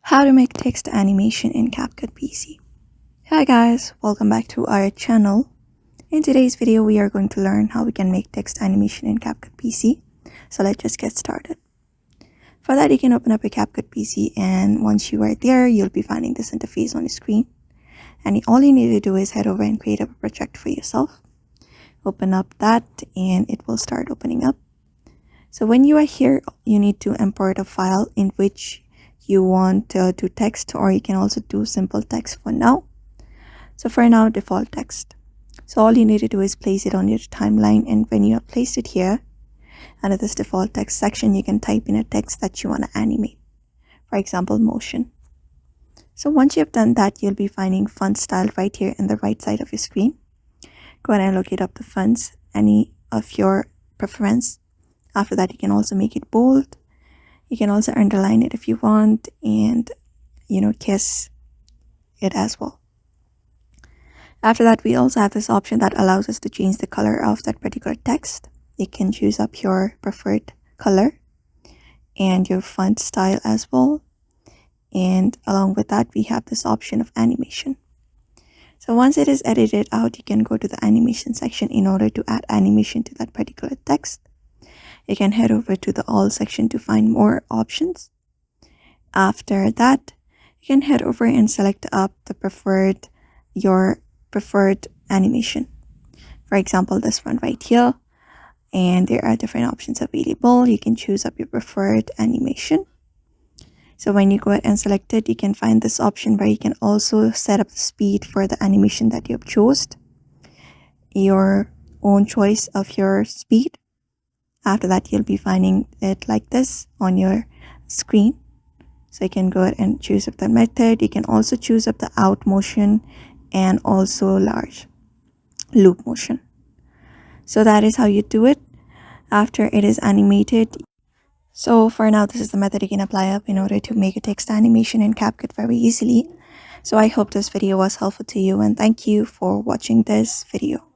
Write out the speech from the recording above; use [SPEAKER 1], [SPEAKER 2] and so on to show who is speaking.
[SPEAKER 1] How to make text animation in CapCut PC. Hi guys, welcome back to our channel. In today's video, we are going to learn how we can make text animation in CapCut PC. So let's just get started. For that, you can open up your CapCut PC, and once you are there, you'll be finding this interface on the screen. And all you need to do is head over and create a project for yourself. Open up that and it will start opening up. So when you are here, you need to import a file in which you want to text, or you can also do simple text for now. So for now, default text. So all you need to do is place it on your timeline, and when you have placed it here under this default text section, you can type in a text that you want to animate, for example motion. So once you have done that, you'll be finding font style right here in the right side of your screen. Go ahead and locate up the fonts, any of your preference. After that, you can also make it bold. You can also underline it if you want, and kiss it as well. After that, we also have this option that allows us to change the color of that particular text. You can choose up your preferred color and your font style as well. And along with that, we have this option of animation. So once it is edited out, you can go to the animation section in order to add animation to that particular text. You can head over to the all section to find more options. After that, you can head over and select up your preferred animation. For example, this one right here. And there are different options available. You can choose up your preferred animation. So when you go ahead and select it, you can find this option where you can also set up the speed for the animation that you have chosen. Your own choice of your speed. After that, you'll be finding it like this on your screen. So you can go ahead and choose up the method. You can also choose up the out motion and also large loop motion. So that is how you do it after it is animated. So for now, this is the method you can apply up in order to make a text animation in CapCut very easily. So I hope this video was helpful to you, and thank you for watching this video.